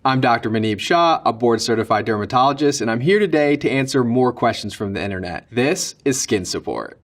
I'm Dr. Muneeb Shah, a board-certified dermatologist, and I'm here today to answer more questions from the internet. This is Skin Support.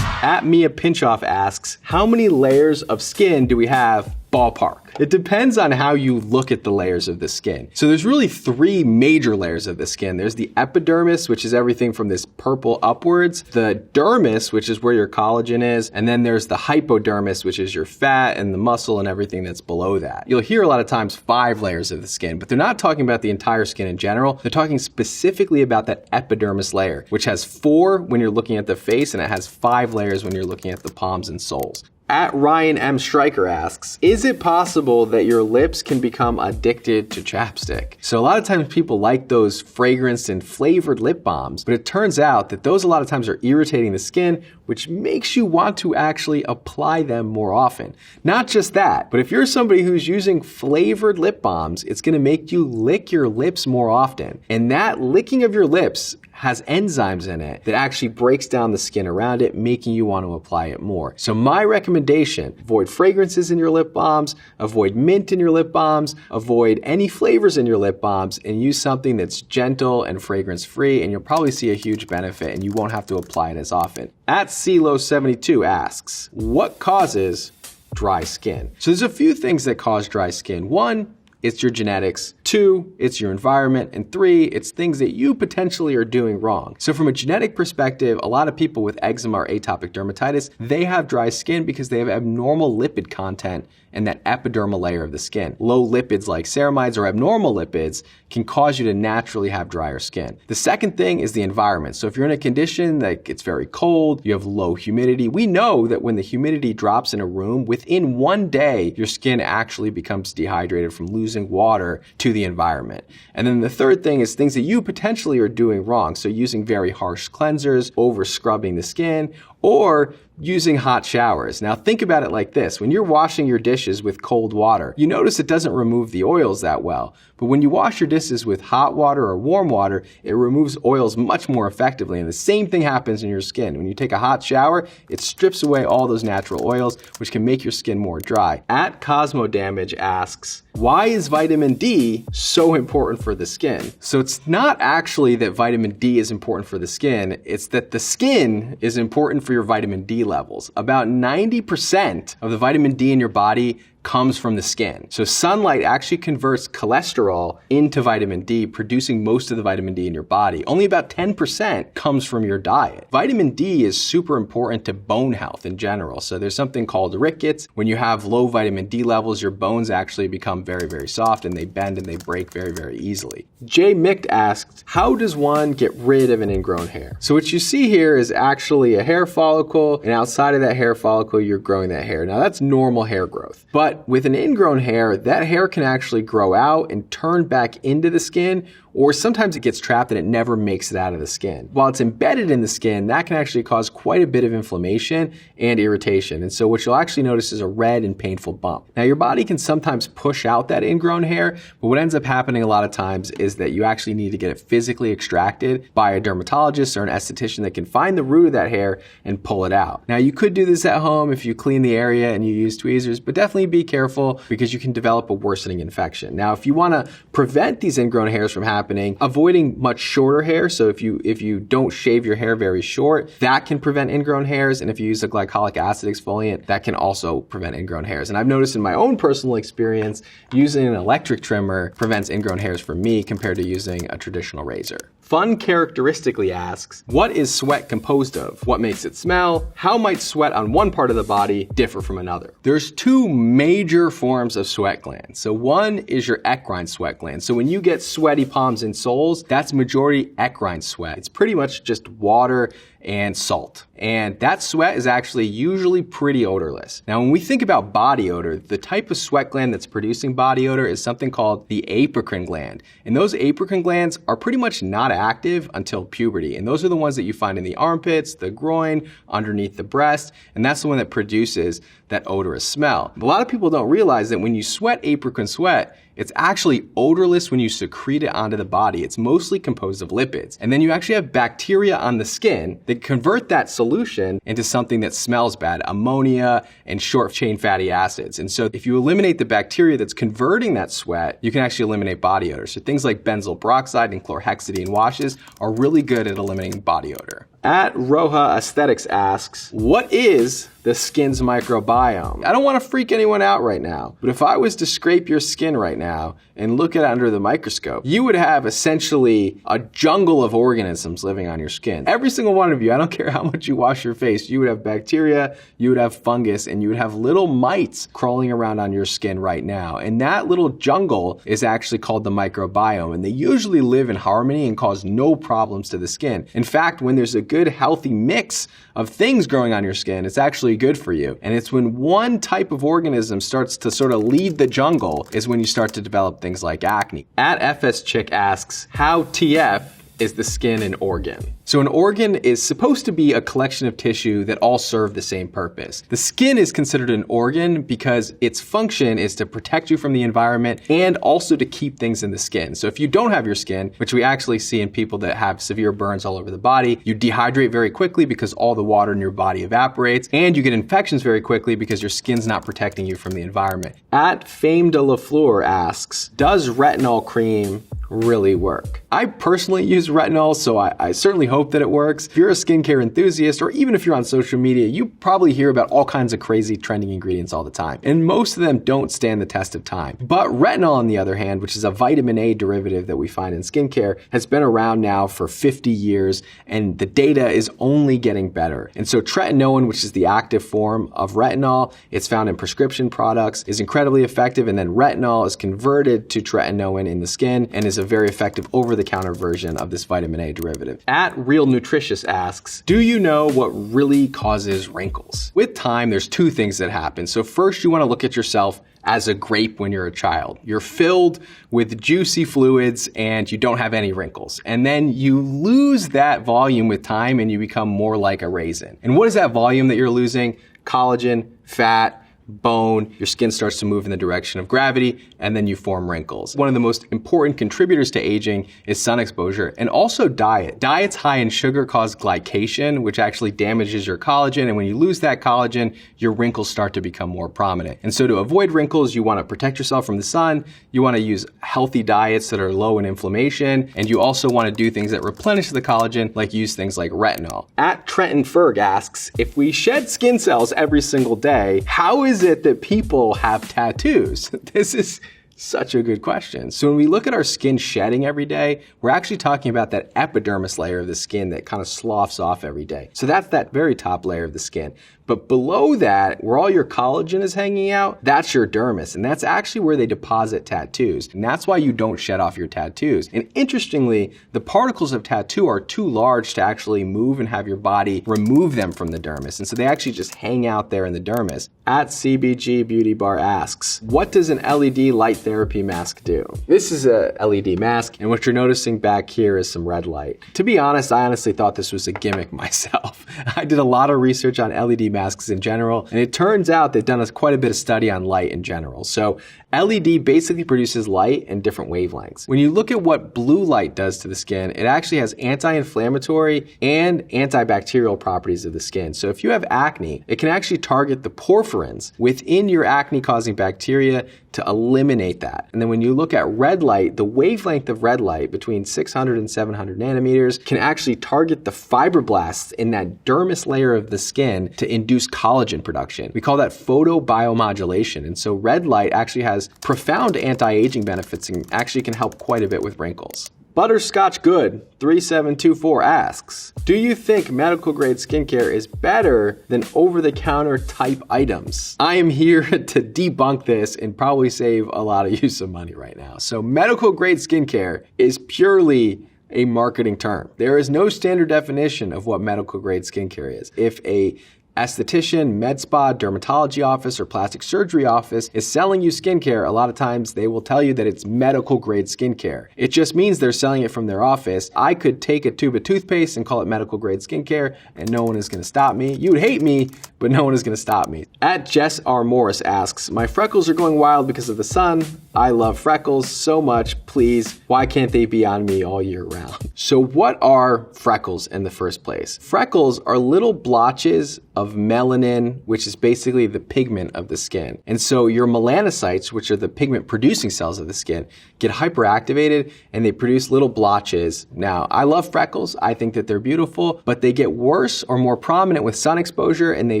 At Mia Pinchoff asks, how many layers of skin do we have ballpark? It depends on how you look at the layers of the skin. So there's really three major layers of the skin. There's the epidermis, which is everything from this purple upwards, the dermis, which is where your collagen is, and then there's the hypodermis, which is your fat and the muscle and everything that's below that. You'll hear a lot of times 5 layers of the skin, but they're not talking about the entire skin in general. They're talking specifically about that epidermis layer, which has 4 when you're looking at the face, and it has 5 layers when you're looking at the palms and soles. At Ryan M. Stryker asks, is it possible that your lips can become addicted to chapstick? So a lot of times people like those fragranced and flavored lip balms, but it turns out that those a lot of times are irritating the skin, which makes you want to actually apply them more often. Not just that, but if you're somebody who's using flavored lip balms, it's gonna make you lick your lips more often. And that licking of your lips has enzymes in it that actually breaks down the skin around it, making you want to apply it more. So my recommendation, avoid fragrances in your lip balms, avoid mint in your lip balms, avoid any flavors in your lip balms, and use something that's gentle and fragrance-free, and you'll probably see a huge benefit and you won't have to apply it as often. At CeeLo72 asks, what causes dry skin? So there's a few things that cause dry skin. 1, it's your genetics. 2, it's your environment. And 3, it's things that you potentially are doing wrong. So from a genetic perspective, a lot of people with eczema or atopic dermatitis, they have dry skin because they have abnormal lipid content in that epidermal layer of the skin. Low lipids like ceramides or abnormal lipids can cause you to naturally have drier skin. The second thing is the environment. So if you're in a condition that it's very cold, you have low humidity, we know that when the humidity drops in a room, within 1 day, your skin actually becomes dehydrated from losing water to the environment. And then the third thing is things that you potentially are doing wrong. So using very harsh cleansers, over scrubbing the skin, or using hot showers. Now think about it like this. When you're washing your dishes with cold water, you notice it doesn't remove the oils that well. But when you wash your dishes with hot water or warm water, it removes oils much more effectively. And the same thing happens in your skin. When you take a hot shower, it strips away all those natural oils, which can make your skin more dry. At Cosmo Damage asks, why is vitamin D so important for the skin? So it's not actually that vitamin D is important for the skin, it's that the skin is important for your vitamin D levels. About 90% of the vitamin D in your body comes from the skin. So sunlight actually converts cholesterol into vitamin D, producing most of the vitamin D in your body. Only about 10% comes from your diet. Vitamin D is super important to bone health in general. So there's something called rickets. When you have low vitamin D levels, your bones actually become very, very soft and they bend and they break very, very easily. Jay Micht asked, how does one get rid of an ingrown hair? So what you see here is actually a hair follicle, and outside of that hair follicle, you're growing that hair. Now that's normal hair growth. But with an ingrown hair, that hair can actually grow out and turn back into the skin, or sometimes it gets trapped and it never makes it out of the skin. While it's embedded in the skin, that can actually cause quite a bit of inflammation and irritation. And so what you'll actually notice is a red and painful bump. Now your body can sometimes push out that ingrown hair, but what ends up happening a lot of times is that you actually need to get it physically extracted by a dermatologist or an esthetician that can find the root of that hair and pull it out. Now you could do this at home if you clean the area and you use tweezers, but definitely be careful because you can develop a worsening infection. Now if you want to prevent these ingrown hairs from happening, avoiding much shorter hair. So if you don't shave your hair very short, that can prevent ingrown hairs. And if you use a glycolic acid exfoliant, that can also prevent ingrown hairs. And I've noticed in my own personal experience, using an electric trimmer prevents ingrown hairs for me compared to using a traditional razor. Fun Characteristically asks, what is sweat composed of? What makes it smell? How might sweat on one part of the body differ from another? There's 2 major forms of sweat glands. So one is your eccrine sweat gland. So when you get sweaty palms and soles, that's majority eccrine sweat. It's pretty much just water and salt. And that sweat is actually usually pretty odorless. Now, when we think about body odor, the type of sweat gland that's producing body odor is something called the apocrine gland. And those apocrine glands are pretty much not active until puberty. And those are the ones that you find in the armpits, the groin, underneath the breast. And that's the one that produces that odorous smell. A lot of people don't realize that when you sweat apricot sweat, it's actually odorless when you secrete it onto the body. It's mostly composed of lipids. And then you actually have bacteria on the skin that convert that solution into something that smells bad, ammonia and short-chain fatty acids. And so if you eliminate the bacteria that's converting that sweat, you can actually eliminate body odor. So things like benzoyl peroxide and chlorhexidine washes are really good at eliminating body odor. At Roja Aesthetics asks, what is the skin's microbiome? I don't want to freak anyone out right now, but if I was to scrape your skin right now and look at it under the microscope, you would have essentially a jungle of organisms living on your skin. Every single one of you, I don't care how much you wash your face, you would have bacteria, you would have fungus, and you would have little mites crawling around on your skin right now. And that little jungle is actually called the microbiome, and they usually live in harmony and cause no problems to the skin. In fact, when there's a good, healthy mix of things growing on your skin, it's actually good for you. And it's when one type of organism starts to sort of lead the jungle is when you start to develop things like acne. At FS Chick asks, how TF is the skin an organ? So an organ is supposed to be a collection of tissue that all serve the same purpose. The skin is considered an organ because its function is to protect you from the environment and also to keep things in the skin. So if you don't have your skin, which we actually see in people that have severe burns all over the body, you dehydrate very quickly because all the water in your body evaporates, and you get infections very quickly because your skin's not protecting you from the environment. At Fame de la Fleur asks, does retinol cream really work? I personally use retinol, so I certainly hope that it works. If you're a skincare enthusiast, or even if you're on social media, you probably hear about all kinds of crazy trending ingredients all the time. And most of them don't stand the test of time. But retinol, on the other hand, which is a vitamin A derivative that we find in skincare, has been around now for 50 years, and the data is only getting better. And so tretinoin, which is the active form of retinol, it's found in prescription products, is incredibly effective, and then retinol is converted to tretinoin in the skin and is a very effective over-the-counter version of this vitamin A derivative. At Real Nutritious asks, do you know what really causes wrinkles? With time, there's two things that happen. So first, you want to look at yourself as a grape when you're a child. You're filled with juicy fluids and you don't have any wrinkles. And then you lose that volume with time and you become more like a raisin. And what is that volume that you're losing? Collagen, fat, bone, your skin starts to move in the direction of gravity, and then you form wrinkles. One of the most important contributors to aging is sun exposure and also diet. Diets high in sugar cause glycation, which actually damages your collagen, and when you lose that collagen, your wrinkles start to become more prominent. And so to avoid wrinkles, you want to protect yourself from the sun, you want to use healthy diets that are low in inflammation, and you also want to do things that replenish the collagen, like use things like retinol. At Trenton Ferg asks, if we shed skin cells every single day, how is it that people have tattoos? This is such a good question. So when we look at our skin shedding every day, we're actually talking about that epidermis layer of the skin that kind of sloughs off every day. So that's that very top layer of the skin. But below that, where all your collagen is hanging out, that's your dermis. And that's actually where they deposit tattoos. And that's why you don't shed off your tattoos. And interestingly, the particles of tattoo are too large to actually move and have your body remove them from the dermis. And so they actually just hang out there in the dermis. At CBG Beauty Bar asks, what does an LED light therapy mask do? This is a LED mask, and what you're noticing back here is some red light. To be honest, I honestly thought this was a gimmick myself. I did a lot of research on LED masks in general, and it turns out they've done quite a bit of study on light in general. So LED basically produces light in different wavelengths. When you look at what blue light does to the skin, it actually has anti-inflammatory and antibacterial properties of the skin. So if you have acne, it can actually target the porphyrins within your acne-causing bacteria to eliminate that. And then when you look at red light, the wavelength of red light between 600 and 700 nanometers can actually target the fibroblasts in that dermis layer of the skin to induce collagen production. We call that photobiomodulation. And so red light actually has profound anti-aging benefits and actually can help quite a bit with wrinkles. Butterscotch Good 3724 asks, do you think medical grade skincare is better than over-the-counter type items? I am here to debunk this and probably save a lot of you some money right now. So medical grade skincare is purely a marketing term. There is no standard definition of what medical grade skincare is. If a esthetician, med spa, dermatology office, or plastic surgery office is selling you skincare, a lot of times they will tell you that it's medical grade skincare. It just means they're selling it from their office. I could take a tube of toothpaste and call it medical grade skincare, and no one is going to stop me. You would hate me, but no one is going to stop me. At Jess R. Morris asks, my freckles are going wild because of the sun. I love freckles so much. Please, why can't they be on me all year round? So what are freckles in the first place? Freckles are little blotches of melanin, which is basically the pigment of the skin. And so your melanocytes, which are the pigment producing cells of the skin, get hyperactivated and they produce little blotches. Now, I love freckles. I think that they're beautiful, but they get worse or more prominent with sun exposure and they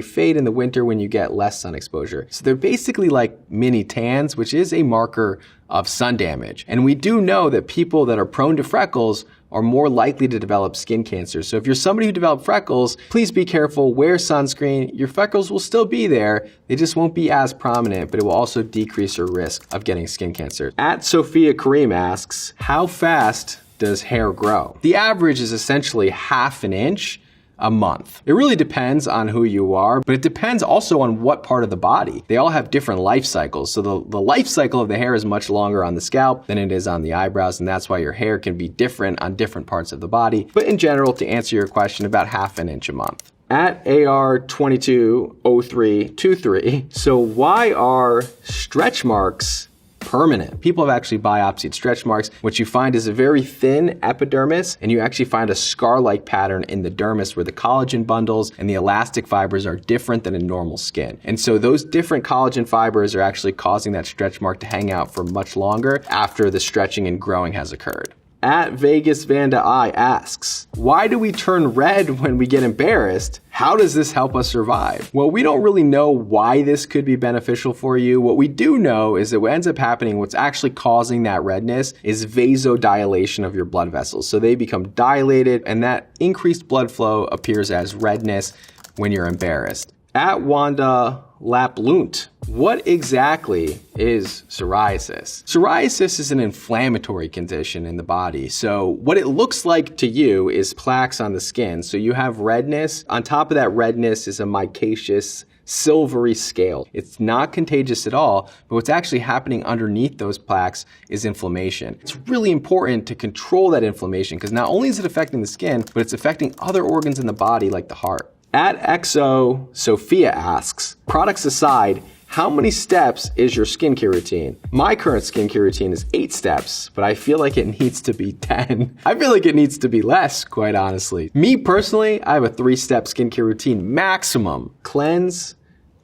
fade in the winter when you get less sun exposure. So they're basically like mini tans, which is a marker of sun damage. And we do know that people that are prone to freckles are more likely to develop skin cancer. So if you're somebody who developed freckles, please be careful, wear sunscreen. Your freckles will still be there. They just won't be as prominent, but it will also decrease your risk of getting skin cancer. At Sophia Kareem asks, how fast does hair grow? The average is essentially half an inch a month. It really depends on who you are, but it depends also on what part of the body. They all have different life cycles. So the life cycle of the hair is much longer on the scalp than it is on the eyebrows, and that's why your hair can be different on different parts of the body. But in general, to answer your question, about half an inch a month. At AR220323, so why are stretch marks permanent? People have actually biopsied stretch marks. What you find is a very thin epidermis, and you actually find a scar-like pattern in the dermis where the collagen bundles and the elastic fibers are different than in normal skin. And so those different collagen fibers are actually causing that stretch mark to hang out for much longer after the stretching and growing has occurred. At Vegas Vanda I asks, why do we turn red when we get embarrassed? How does this help us survive? Well, we don't really know why this could be beneficial for you. What we do know is that what ends up happening, what's actually causing that redness is vasodilation of your blood vessels. So they become dilated and that increased blood flow appears as redness when you're embarrassed. At Wanda Laplunt, what exactly is psoriasis? Psoriasis is an inflammatory condition in the body. So what it looks like to you is plaques on the skin. So you have redness. On top of that redness is a micaceous silvery scale. It's not contagious at all, but what's actually happening underneath those plaques is inflammation. It's really important to control that inflammation because not only is it affecting the skin, but it's affecting other organs in the body like the heart. At XO, Sophia asks, products aside, how many steps is your skincare routine? My current skincare routine is 8 steps, but I feel like it needs to be 10. I feel like it needs to be less, quite honestly. Me personally, I have a 3-step skincare routine maximum. Cleanse,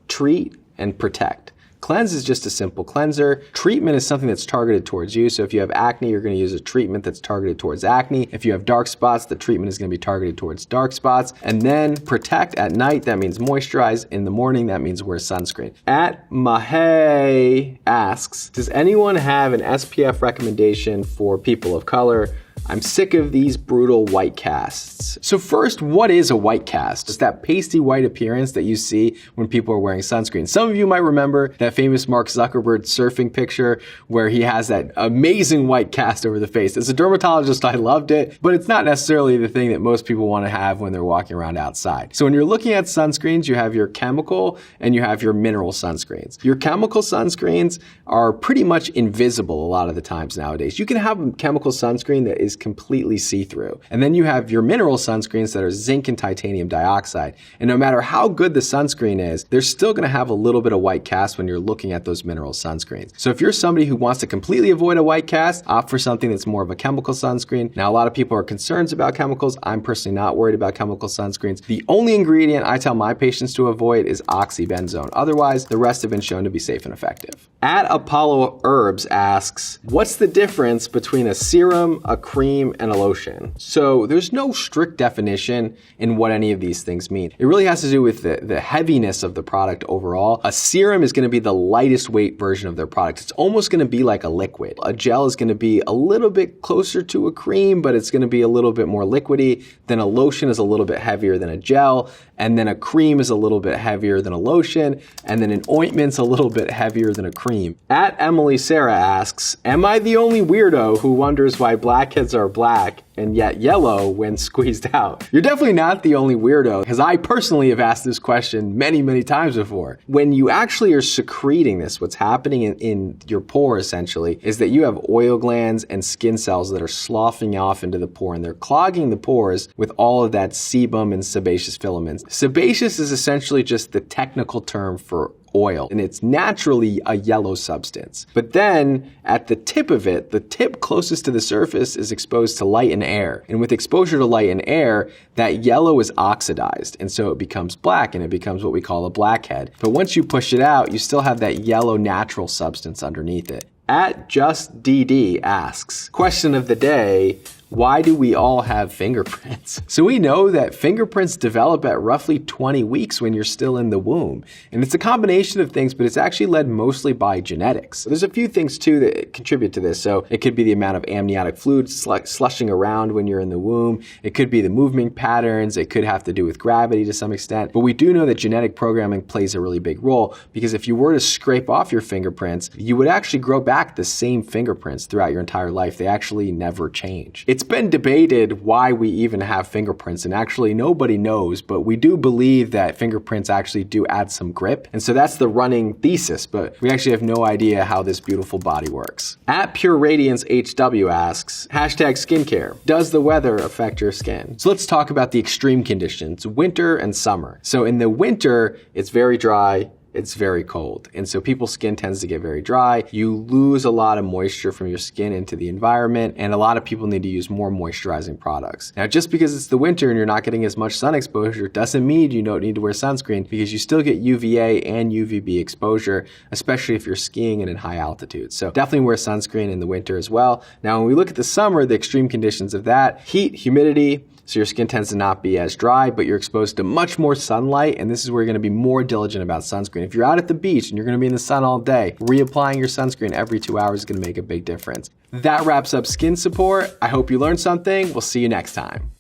treat, and protect. Cleanse is just a simple cleanser. Treatment is something that's targeted towards you. So if you have acne, you're going to use a treatment that's targeted towards acne. If you have dark spots, the treatment is going to be targeted towards dark spots. And then protect at night, that means moisturize. In the morning, that means wear sunscreen. At Mahe asks, does anyone have an SPF recommendation for people of color? I'm sick of these brutal white casts. So first, what is a white cast? It's that pasty white appearance that you see when people are wearing sunscreen. Some of you might remember that famous Mark Zuckerberg surfing picture where he has that amazing white cast over the face. As a dermatologist, I loved it, but it's not necessarily the thing that most people want to have when they're walking around outside. So when you're looking at sunscreens, you have your chemical and you have your mineral sunscreens. Your chemical sunscreens are pretty much invisible a lot of the times nowadays. You can have a chemical sunscreen that is completely see-through. And then you have your mineral sunscreens that are zinc and titanium dioxide. And no matter how good the sunscreen is, they're still going to have a little bit of white cast when you're looking at those mineral sunscreens. So if you're somebody who wants to completely avoid a white cast, opt for something that's more of a chemical sunscreen. Now, a lot of people are concerned about chemicals. I'm personally not worried about chemical sunscreens. The only ingredient I tell my patients to avoid is oxybenzone. Otherwise, the rest have been shown to be safe and effective. At Apollo Herbs asks, what's the difference between a serum, a cream, and a lotion? So there's no strict definition in what any of these things mean. It really has to do with the heaviness of the product overall. A serum is going to be the lightest weight version of their product. It's almost going to be like a liquid. A gel is going to be a little bit closer to a cream, but it's going to be a little bit more liquidy. Then a lotion is a little bit heavier than a gel. And then a cream is a little bit heavier than a lotion. And then an ointment's a little bit heavier than a cream. At Emily Sarah asks, am I the only weirdo who wonders why blackheads are black and yet yellow when squeezed out? You're definitely not the only weirdo, because I personally have asked this question many, many times before. When you actually are secreting this, what's happening in your pore essentially is that you have oil glands and skin cells that are sloughing off into the pore, and they're clogging the pores with all of that sebum and sebaceous filaments. Sebaceous is essentially just the technical term for oil, and it's naturally a yellow substance. But then at the tip of it, the tip closest to the surface is exposed to light and air. And with exposure to light and air, that yellow is oxidized, and so it becomes black, and it becomes what we call a blackhead. But once you push it out, you still have that yellow natural substance underneath it. @JustDD asks, question of the day, why do we all have fingerprints? So we know that fingerprints develop at roughly 20 weeks when you're still in the womb. And it's a combination of things, but it's actually led mostly by genetics. There's a few things too that contribute to this. So it could be the amount of amniotic fluid slushing around when you're in the womb. It could be the movement patterns. It could have to do with gravity to some extent. But we do know that genetic programming plays a really big role, because if you were to scrape off your fingerprints, you would actually grow back the same fingerprints throughout your entire life. They actually never change. It's been debated why we even have fingerprints, and actually nobody knows, but we do believe that fingerprints actually do add some grip. And so that's the running thesis, but we actually have no idea how this beautiful body works. @PureRadianceHW asks, #skincare. Does the weather affect your skin? So let's talk about the extreme conditions, winter and summer. So in the winter, it's very dry. It's very cold. And so people's skin tends to get very dry. You lose a lot of moisture from your skin into the environment, and a lot of people need to use more moisturizing products. Now, just because it's the winter and you're not getting as much sun exposure doesn't mean you don't need to wear sunscreen, because you still get UVA and UVB exposure, especially if you're skiing and in high altitudes. So definitely wear sunscreen in the winter as well. Now, when we look at the summer, the extreme conditions of that, heat, humidity, so your skin tends to not be as dry, but you're exposed to much more sunlight, and this is where you're gonna be more diligent about sunscreen. If you're out at the beach and you're gonna be in the sun all day, reapplying your sunscreen every 2 hours is gonna make a big difference. That wraps up skin support. I hope you learned something. We'll see you next time.